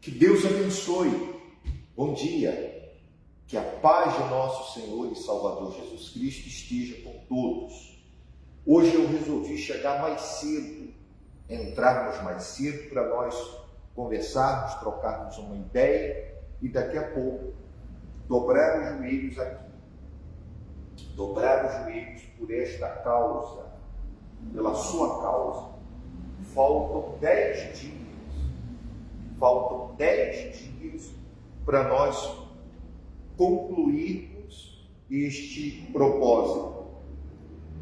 Que Deus abençoe. Bom dia. Que a paz de nosso Senhor e Salvador Jesus Cristo esteja com todos. Hoje eu resolvi chegar mais cedo, entrarmos mais cedo para nós conversarmos, trocarmos uma ideia e daqui a pouco dobrar os joelhos aqui. Dobrar os joelhos por esta causa, pela sua causa. Faltam 10 dias. Faltam 10 dias para nós concluirmos este propósito.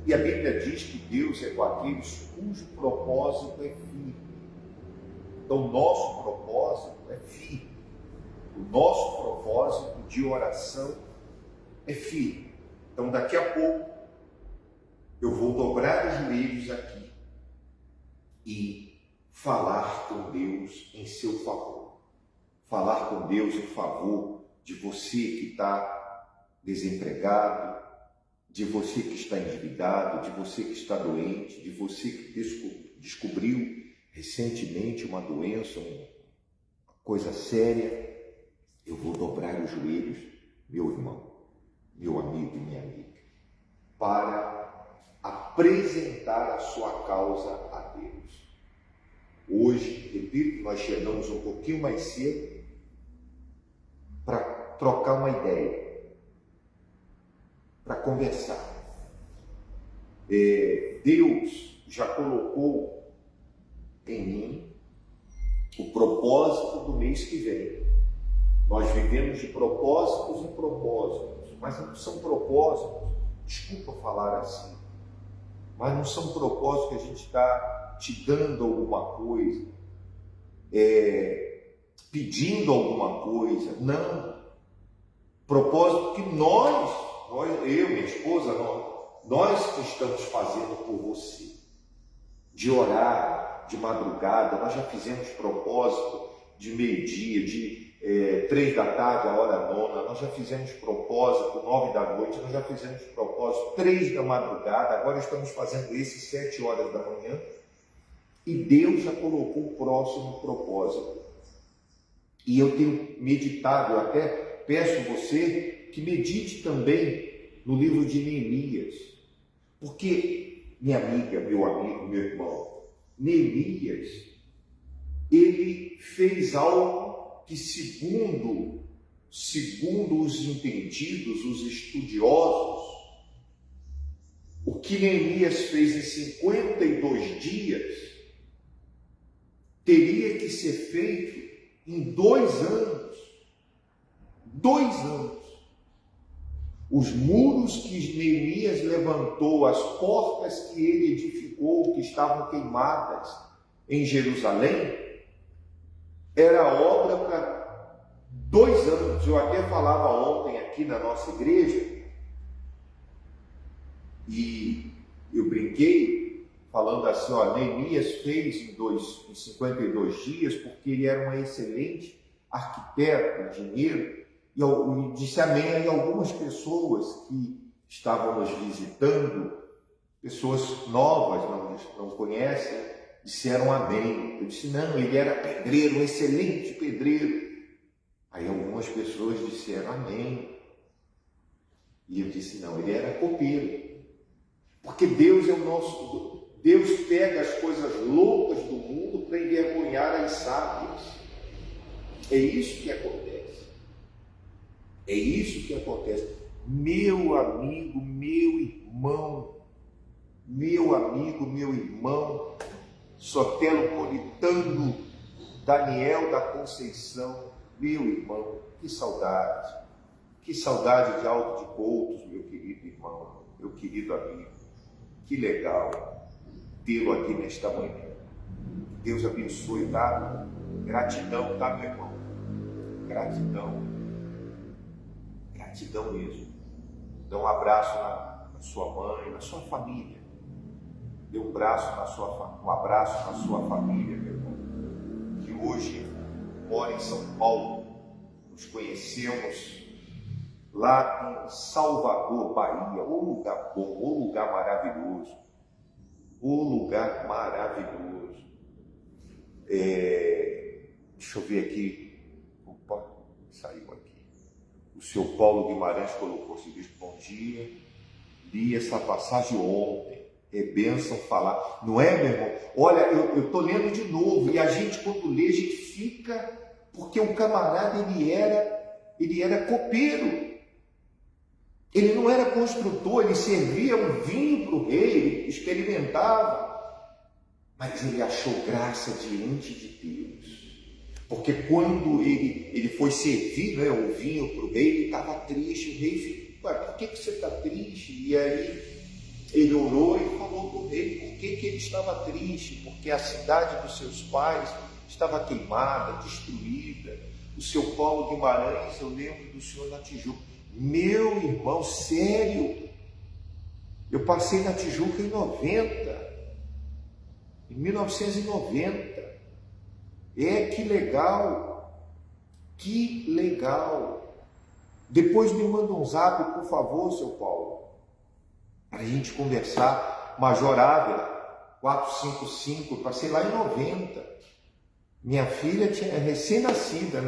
E a Bíblia diz que Deus é com aqueles cujo propósito é firme. Então, o nosso propósito é firme. O nosso propósito de oração é firme. Então, daqui a pouco, eu vou dobrar os joelhos aqui e falar com Deus em seu favor. Falar com Deus em favor de você que está desempregado, de você que está endividado, de você que está doente, de você que descobriu recentemente uma doença, uma coisa séria. Eu vou dobrar os joelhos, meu irmão, meu amigo e minha amiga, para apresentar a sua causa a Deus. Hoje, repito, nós chegamos um pouquinho mais cedo para trocar uma ideia, para conversar. Deus já colocou em mim o propósito do mês que vem. Nós vivemos de propósitos em propósitos, mas não são propósitos, desculpa falar assim, mas não são propósitos que a gente está te dando alguma coisa, pedindo alguma coisa. Não. Propósito que eu, minha esposa, nós que estamos fazendo por você. De orar de madrugada, nós já fizemos propósito de meio-dia, de 3 da tarde, a hora nona, nós já fizemos propósito 9 da noite, nós já fizemos propósito 3 da madrugada, agora estamos fazendo esse 7 horas da manhã, e Deus já colocou o próximo propósito. E eu tenho meditado, eu até peço você que medite também no livro de Neemias, porque, minha amiga, meu amigo, meu irmão, Neemias, ele fez algo que segundo os entendidos, os estudiosos, o que Neemias fez em 52 dias, teria que ser feito em 2 anos. 2 anos. Os muros que Neemias levantou, as portas que ele edificou, que estavam queimadas em Jerusalém, era obra para 2 anos. Eu até falava ontem aqui na nossa igreja, e eu brinquei, falando assim, Neemias fez em 52 dias, porque ele era um excelente arquiteto, engenheiro, e disse amém. Aí algumas pessoas que estavam nos visitando, pessoas novas, não conhecem, disseram amém. Eu disse, não, ele era pedreiro, um excelente pedreiro. Aí algumas pessoas disseram amém. E eu disse, não, ele era copeiro. Porque Deus é o nosso... Deus pega as coisas loucas do mundo para envergonhar as sábias. É isso que acontece. É isso que acontece. Meu amigo, meu irmão, soteropolitano Daniel da Conceição, meu irmão, que saudade de Alto de Coutos, meu querido irmão, meu querido amigo, que legal tê-lo aqui nesta manhã. Deus abençoe, tá? Gratidão, tá, meu irmão? Gratidão mesmo. Dê um abraço na sua mãe, na sua família. Dê um abraço na sua família, meu irmão, que hoje mora em São Paulo. Nos conhecemos lá em Salvador, Bahia. Ô lugar bom, ô lugar maravilhoso. Deixa eu ver aqui saiu aqui. O seu Paulo Guimarães colocou assim: Bispo, bom dia, li essa passagem ontem, é bênção falar. Não é, meu irmão? Olha, eu estou lendo de novo, e a gente, quando lê, a gente fica, porque o camarada, ele era copeiro. Ele não era construtor, ele servia um vinho para o rei, ele experimentava, mas ele achou graça diante de Deus. Porque quando ele foi servir, né, o vinho para o rei, ele estava triste. O rei ficou: por que você está triste? E aí ele orou e falou para o rei por que ele estava triste. Porque a cidade dos seus pais estava queimada, destruída. O seu Paulo Guimarães, eu lembro do senhor na Tijuca. Meu irmão, sério, eu passei na Tijuca em 1990. Que legal, que legal. Depois me manda um zap, por favor, seu Paulo, para a gente conversar. Major Ávila, 455, passei lá em 90. Minha filha tinha recém-nascida,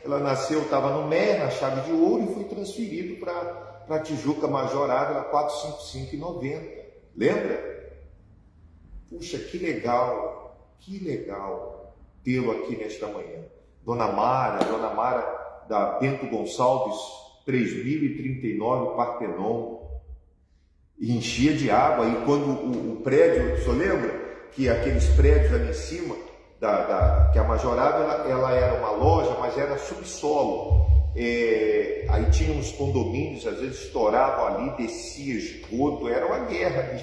ela nasceu, estava no MER, na Chave de Ouro, e foi transferido para Tijuca, Major Ávila, 455 em 90. Lembra? Puxa, que legal tê-lo aqui nesta manhã. Dona Mara da Bento Gonçalves, 3039, Partenon, e enchia de água. E quando o prédio, o senhor lembra que aqueles prédios ali em cima, que a Major Ávila, ela era uma loja, mas era subsolo. Aí tinha uns condomínios, às vezes estouravam ali, descia esgoto, era uma guerra ali.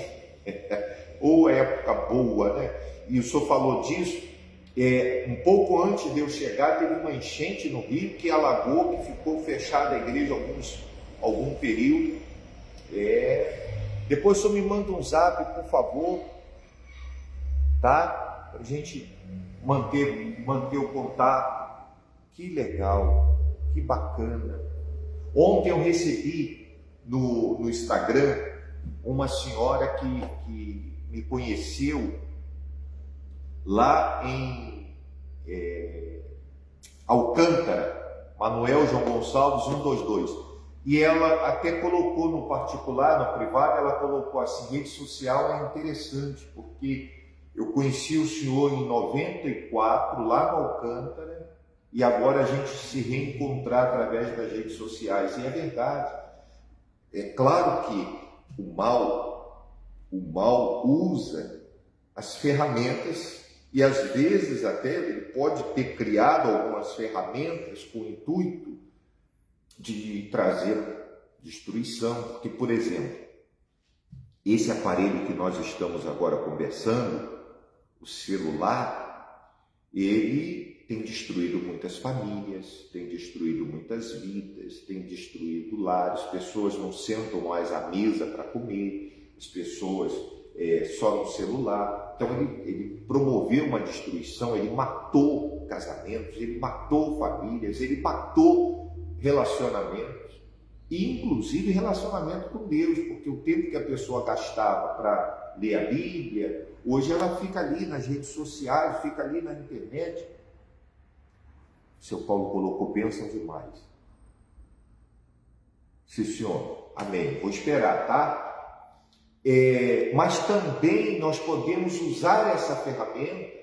Ou época boa, né? E o senhor falou disso. Um pouco antes de eu chegar, teve uma enchente no Rio que alagou, que ficou fechada a igreja algum período. Depois o senhor me manda um zap, por favor, tá? Para a gente manter o contato. Que legal, que bacana. Ontem eu recebi no Instagram uma senhora que me conheceu lá em Alcântara, Manuel João Gonçalves 122. E ela até colocou no particular, no privado, ela colocou assim: rede social é interessante, porque eu conheci o senhor em 94, lá no Alcântara, e agora a gente se reencontrar através das redes sociais. E é verdade. É claro que o mal usa as ferramentas, e às vezes até ele pode ter criado algumas ferramentas com o intuito de trazer destruição. Porque, por exemplo, esse aparelho que nós estamos agora conversando, o celular, ele tem destruído muitas famílias, tem destruído muitas vidas, tem destruído lares. Pessoas não sentam mais à mesa para comer, as pessoas só no celular. Então ele promoveu uma destruição, ele matou casamentos, ele matou famílias, ele matou relacionamentos, e inclusive relacionamento com Deus, porque o tempo que a pessoa gastava para ler a Bíblia, hoje ela fica ali nas redes sociais, fica ali na internet. O seu Paulo colocou bênção demais. Sim, senhor. Amém. Vou esperar, tá? Mas também nós podemos usar essa ferramenta,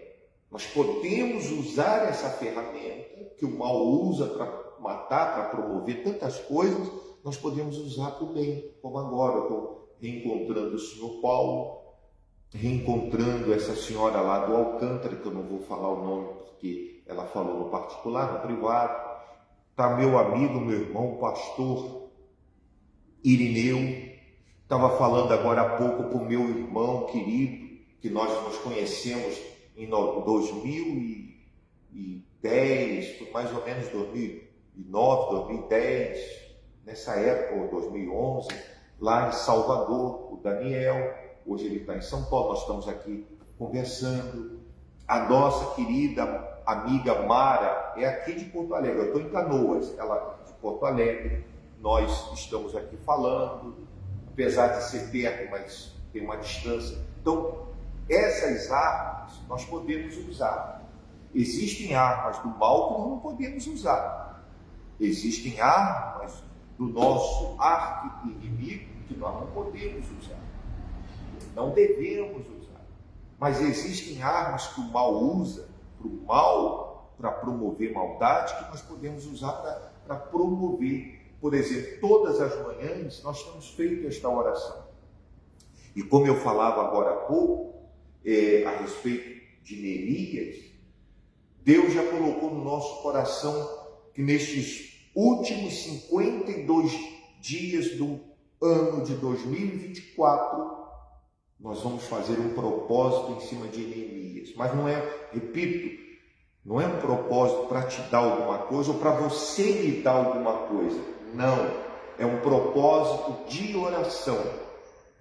que o mal usa para matar, para promover tantas coisas. Nós podemos usar para o bem, como agora eu estou reencontrando o senhor Paulo, reencontrando essa senhora lá do Alcântara, que eu não vou falar o nome porque ela falou no particular, no privado. Está meu amigo, meu irmão, o pastor Irineu. Estava falando agora há pouco com o meu irmão querido, que nós nos conhecemos em 2010, foi mais ou menos 2009, 2010, nessa época, ou 2011, lá em Salvador, o Daniel. Hoje ele está em São Paulo, nós estamos aqui conversando. A nossa querida amiga Mara é aqui de Porto Alegre, eu estou em Canoas, ela é de Porto Alegre. Nós estamos aqui falando, apesar de ser perto, mas tem uma distância. Então, essas armas nós podemos usar. Existem armas do mal que nós não podemos usar. Existem armas do nosso arqui-inimigo que nós não podemos usar, não devemos usar. Mas existem armas que o mal usa para o mal, para promover maldade, que nós podemos usar para promover. Por exemplo, todas as manhãs nós temos feito esta oração. E como eu falava agora há pouco, a respeito de Neemias, Deus já colocou no nosso coração que nestes últimos 52 dias do ano de 2024, nós vamos fazer um propósito em cima de Neemias. Mas não é, repito, não é um propósito para te dar alguma coisa ou para você lhe dar alguma coisa. Não, é um propósito de oração.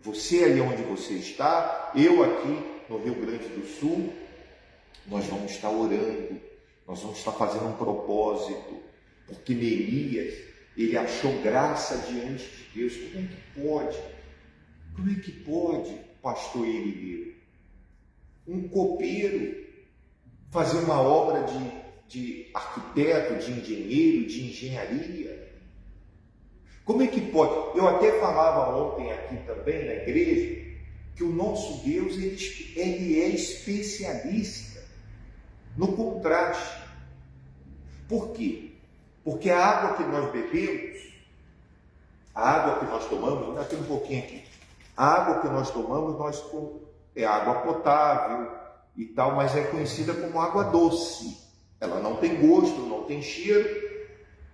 Você aí onde você está, eu aqui no Rio Grande do Sul, nós vamos estar orando, nós vamos estar fazendo um propósito, porque Neemias, ele achou graça diante de Deus. Como é que pode, pastor Irineu, um copeiro fazer uma obra de arquiteto, de engenheiro, de engenharia? Como é que pode? Eu até falava ontem aqui também na igreja, que o nosso Deus, ele é especialista no contraste. Por quê? Porque a água que nós bebemos, a água que nós tomamos, ainda tem um pouquinho aqui, a água que nós tomamos, é água potável e tal, mas é conhecida como água doce. Ela não tem gosto, não tem cheiro,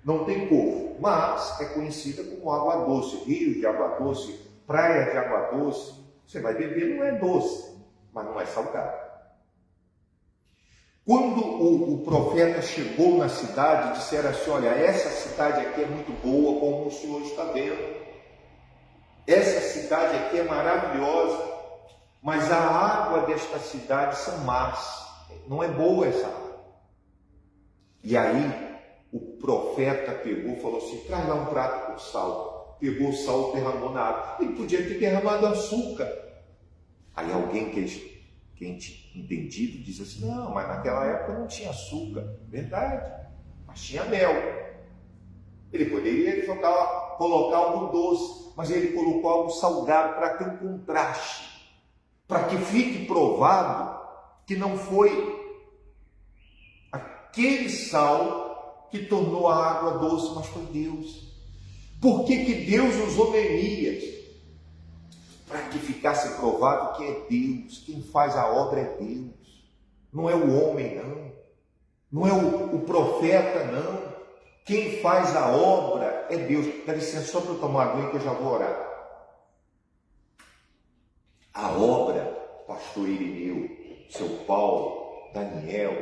não tem cor, mas é conhecida como água doce. Rios de água doce, praia de água doce, você vai beber, não é doce, mas não é salgado. Quando o profeta chegou na cidade, disseram assim: olha, essa cidade aqui é muito boa, como o senhor está vendo, essa cidade aqui é maravilhosa, mas a água desta cidade são más, não é boa essa água. E aí o profeta pegou e falou assim: traz lá um prato com sal. Pegou o sal e derramou na água. Ele podia ter derramado açúcar. Aí alguém quente entendido diz assim: não, mas naquela época não tinha açúcar. Verdade, mas tinha mel. Ele poderia colocar algo doce, mas ele colocou algo salgado para ter um contraste, para que fique provado que não foi aquele sal que tornou a água doce, mas foi Deus. Por que Deus usou Neemias? Para que ficasse provado que é Deus, quem faz a obra é Deus, não é o homem, não é o profeta, não. Quem faz a obra é Deus. Dá licença só para eu tomar água que eu já vou orar. A obra, pastor Irineu, seu Paulo, Daniel,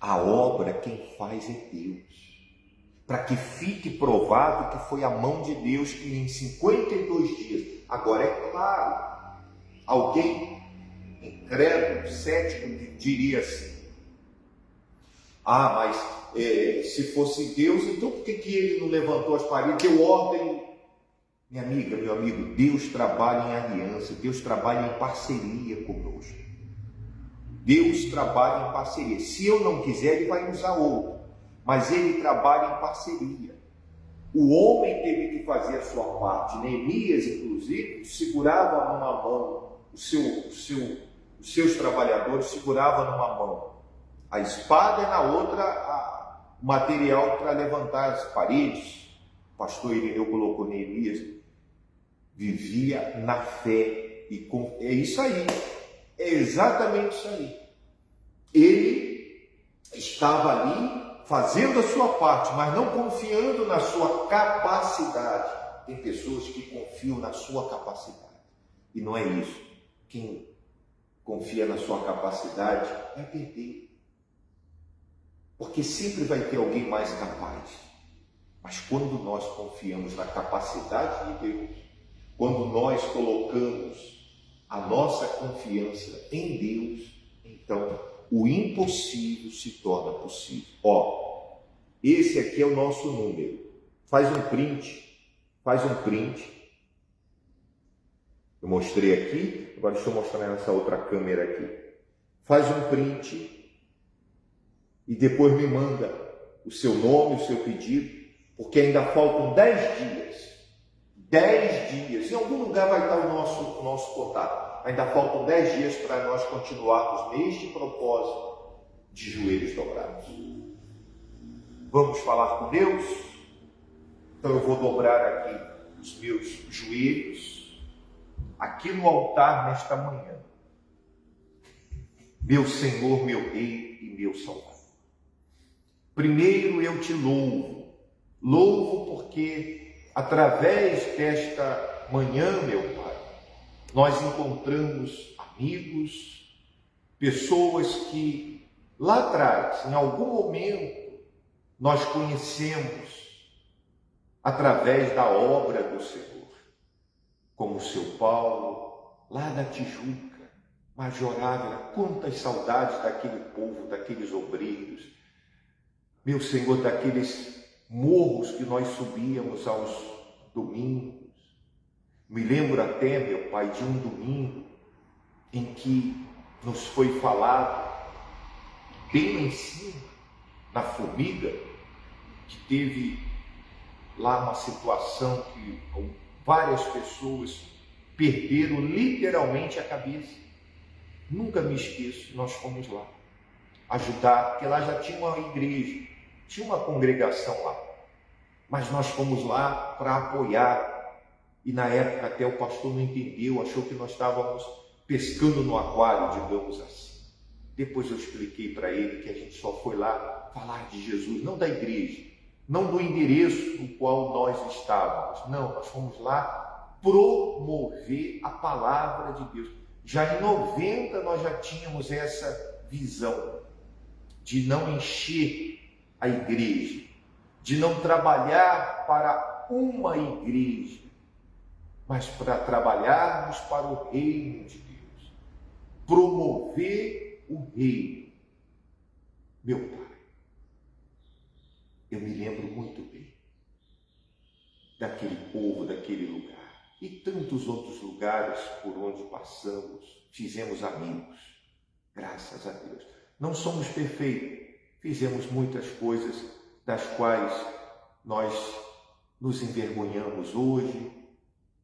a obra quem faz é Deus. Para que fique provado que foi a mão de Deus que em 52 dias. Agora é claro, alguém incrédulo, cético, diria assim: mas se fosse Deus, então por que ele não levantou as paredes, deu ordem? Minha amiga, meu amigo, Deus trabalha em aliança, Deus trabalha em parceria conosco. Deus trabalha em parceria. Se eu não quiser, ele vai usar outro, mas ele trabalha em parceria. O homem teve que fazer a sua parte. Neemias, inclusive, segurava numa mão, os seus trabalhadores seguravam numa mão a espada e na outra o material para levantar as paredes. O pastor Irineu colocou Neemias, vivia na fé. É isso aí, é exatamente isso aí. Ele estava ali fazendo a sua parte, mas não confiando na sua capacidade. Tem pessoas que confiam na sua capacidade, e não é isso. Quem confia na sua capacidade vai perder, porque sempre vai ter alguém mais capaz. Mas quando nós confiamos na capacidade de Deus, quando nós colocamos a nossa confiança em Deus, então o impossível se torna possível. Esse aqui é o nosso número. Faz um print. Eu mostrei aqui, agora deixa eu mostrar nessa outra câmera aqui. Faz um print e depois me manda o seu nome, o seu pedido, porque ainda faltam 10 dias. 10 dias. Em algum lugar vai estar o nosso contato. Ainda faltam 10 dias para nós continuarmos neste propósito de joelhos dobrados. Vamos falar com Deus? Então eu vou dobrar aqui os meus joelhos, aqui no altar nesta manhã. Meu Senhor, meu Rei e meu Salvador. Primeiro eu te louvo. Louvo porque através desta manhã, meu Pai, nós encontramos amigos, pessoas que lá atrás, em algum momento, nós conhecemos através da obra do Senhor, como o seu Paulo, lá na Tijuca, Major Ávila, quantas saudades daquele povo, daqueles obreiros, meu Senhor, daqueles morros que nós subíamos aos domingos. Me lembro até, meu Pai, de um domingo em que nos foi falado, bem lá em cima, na Formiga, que teve lá uma situação que várias pessoas perderam literalmente a cabeça. Nunca me esqueço, nós fomos lá ajudar, porque lá já tinha uma igreja, tinha uma congregação lá, mas nós fomos lá para apoiar, e na época até o pastor não entendeu, achou que nós estávamos pescando no aquário, digamos assim. Depois eu expliquei para ele que a gente só foi lá falar de Jesus, não da igreja, não do endereço no qual nós estávamos, não, nós fomos lá promover a palavra de Deus. Já em 90 nós já tínhamos essa visão de não encher a igreja, de não trabalhar para uma igreja, mas para trabalharmos para o reino de Deus, promover o reino. Meu Pai, eu me lembro muito bem daquele povo, daquele lugar, e tantos outros lugares por onde passamos, fizemos amigos, graças a Deus. Não somos perfeitos, fizemos muitas coisas das quais nós nos envergonhamos hoje,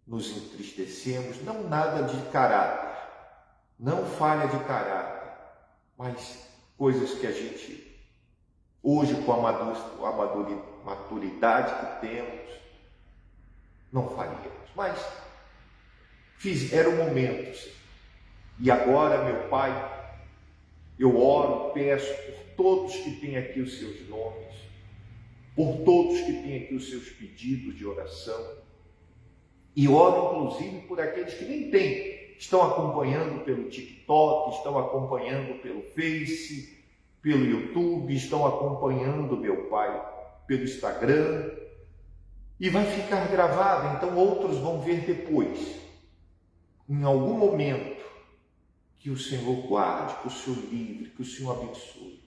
nos entristecemos, não nada de caráter, não falha de caráter, mas coisas que a gente, hoje com a maturidade que temos, não faríamos. Mas eram momentos. E agora, meu Pai, eu oro, peço por todos que têm aqui os seus nomes, por todos que têm aqui os seus pedidos de oração, e oro inclusive por aqueles que nem têm, estão acompanhando pelo TikTok, estão acompanhando pelo Face, pelo YouTube, estão acompanhando, meu Pai, pelo Instagram, e vai ficar gravado, então outros vão ver depois, em algum momento. Que o Senhor guarde, que o Senhor livre, que o Senhor abençoe.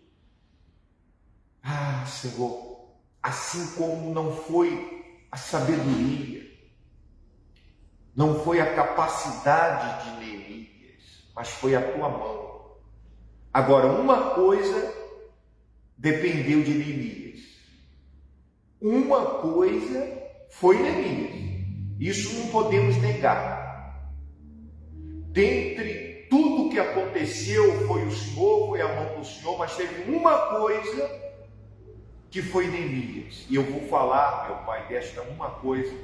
Ah, Senhor, assim como não foi a sabedoria, não foi a capacidade de Neemias, mas foi a tua mão. Agora, uma coisa dependeu de Neemias. Uma coisa foi Neemias. Isso não podemos negar. Dentre tudo que aconteceu foi o Senhor, foi a mão do Senhor, mas teve uma coisa que foi Neemias. E eu vou falar, meu Pai, desta uma coisa,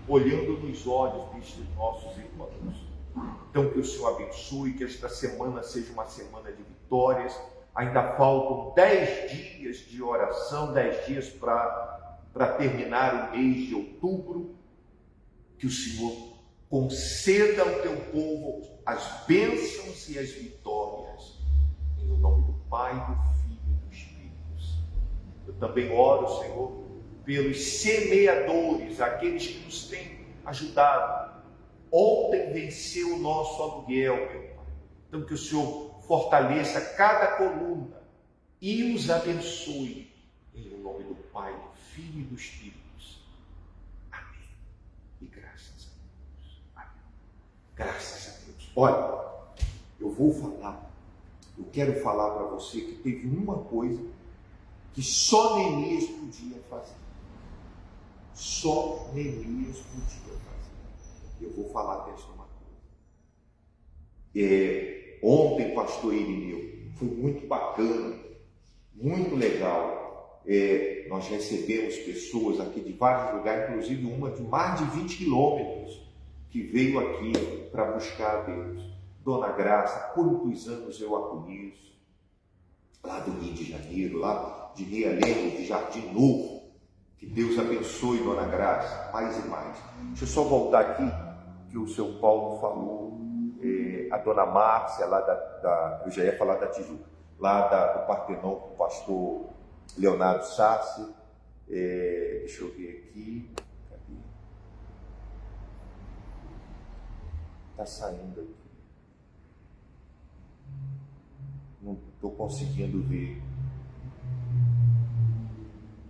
olhando nos olhos destes nossos irmãos. Então que o Senhor abençoe, que esta semana seja uma semana de vitórias. Ainda faltam 10 dias de oração, 10 dias para terminar o mês de outubro. Que o Senhor conceda ao teu povo as bênçãos e as vitórias, em nome do Pai, do Filho e do Espírito Santo. Eu também oro, Senhor, pelos semeadores, aqueles que nos têm ajudado. Ontem venceu o nosso aluguel, meu Pai. Então que o Senhor fortaleça cada coluna e os abençoe, em nome do Pai, do Filho e do Espírito Santo. Amém. E graças a Deus. Amém. Graças a Deus. Olha, eu quero falar para você que teve uma coisa que só Neemias podia fazer. Só Neemias podia fazer. Eu vou falar desta uma coisa. Ontem, pastor Irineu, foi muito bacana, muito legal. Nós recebemos pessoas aqui de vários lugares, inclusive uma de mais de 20 quilômetros, que veio aqui para buscar a Deus. Dona Graça, quantos anos eu a conheço, lá do Rio de Janeiro, lá de Realengo, de Jardim Novo. Que Deus abençoe, Dona Graça, mais e mais. Deixa eu só voltar aqui, que o seu Paulo falou, a Dona Márcia, lá eu já ia falar da Tijuca, lá do Partenon, com o pastor Leonardo Sassi. Deixa eu ver aqui. Cadê? Está saindo aqui. Não estou conseguindo ver.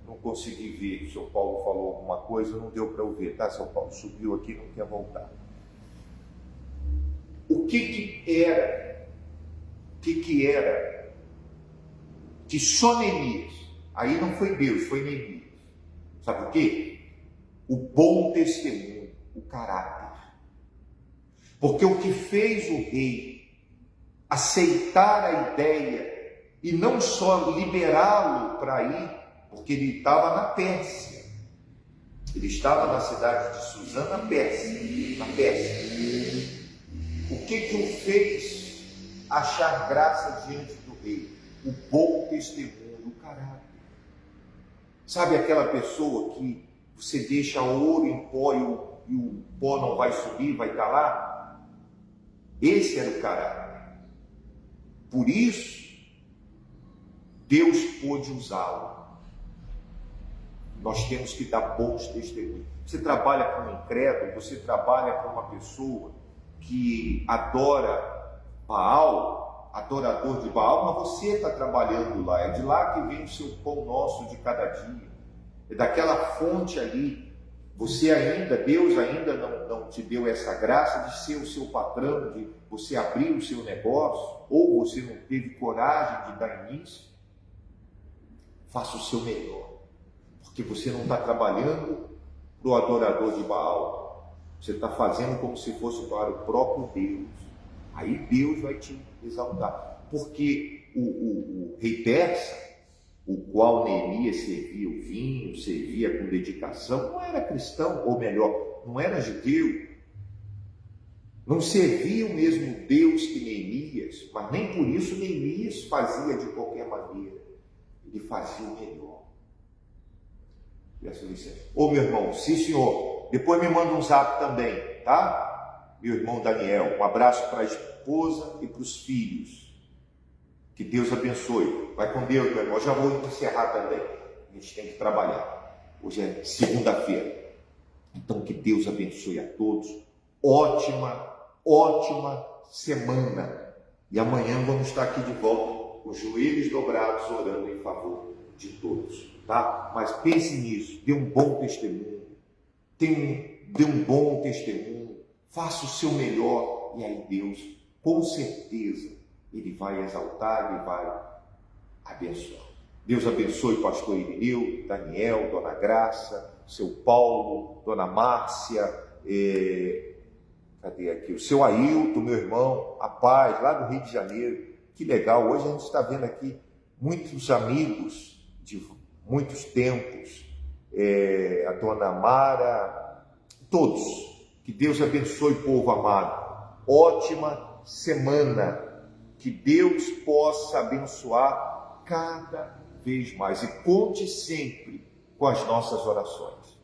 Não consegui ver. O São Paulo falou alguma coisa, não deu para eu ver, tá? São Paulo subiu aqui, não quer voltar. O que era que só Neemias, aí não foi Deus, foi Neemias. Sabe por quê? O bom testemunho, o caráter. Porque o que fez o rei aceitar a ideia e não só liberá-lo para ir, porque ele estava na Pérsia. Ele estava na cidade de Suzã, na Pérsia. O que o fez achar graça diante do rei? O bom testemunho, o caráter. Sabe aquela pessoa que você deixa ouro em pó e o pó não vai subir, vai estar lá? Esse era o caráter. Por isso, Deus pôde usá-lo. Nós temos que dar bons testemunhos. Você trabalha com um incrédulo, você trabalha com uma pessoa que adora Baal, adorador de Baal, mas você está trabalhando lá. É de lá que vem o seu pão nosso de cada dia. É daquela fonte ali. Deus ainda não te deu essa graça de ser o seu patrão, de você abrir o seu negócio, ou você não teve coragem de dar início. Faça o seu melhor. Porque você não está trabalhando para o adorador de Baal. Você está fazendo como se fosse para o próprio Deus. Aí Deus vai te exaltar. Porque o rei persa, o qual Neemias servia o vinho, servia com dedicação, não era cristão, ou melhor, não era judeu. Não servia o mesmo Deus que Neemias, mas nem por isso Neemias fazia de qualquer maneira. Ele fazia o melhor. Ô meu irmão, sim senhor, depois me manda um zap também, tá? Meu irmão Daniel, um abraço para a esposa e para os filhos. Que Deus abençoe. Vai com Deus, meu irmão. Eu já vou encerrar também. A gente tem que trabalhar. Hoje é segunda-feira. Então que Deus abençoe a todos. Ótima semana. E amanhã vamos estar aqui de volta com os joelhos dobrados, orando em favor de todos. Tá? Mas pense nisso, dê um bom testemunho, dê um bom testemunho, faça o seu melhor, e aí Deus, com certeza, Ele vai exaltar, Ele vai abençoar. Deus abençoe o pastor Irineu, Daniel, Dona Graça, seu Paulo, Dona Márcia, cadê aqui? O seu Ailton, meu irmão, a paz, lá do Rio de Janeiro. Que legal, hoje a gente está vendo aqui muitos amigos de muitos tempos, a Dona Mara, todos. Que Deus abençoe, povo amado. Ótima semana. Que Deus possa abençoar cada vez mais. E conte sempre com as nossas orações.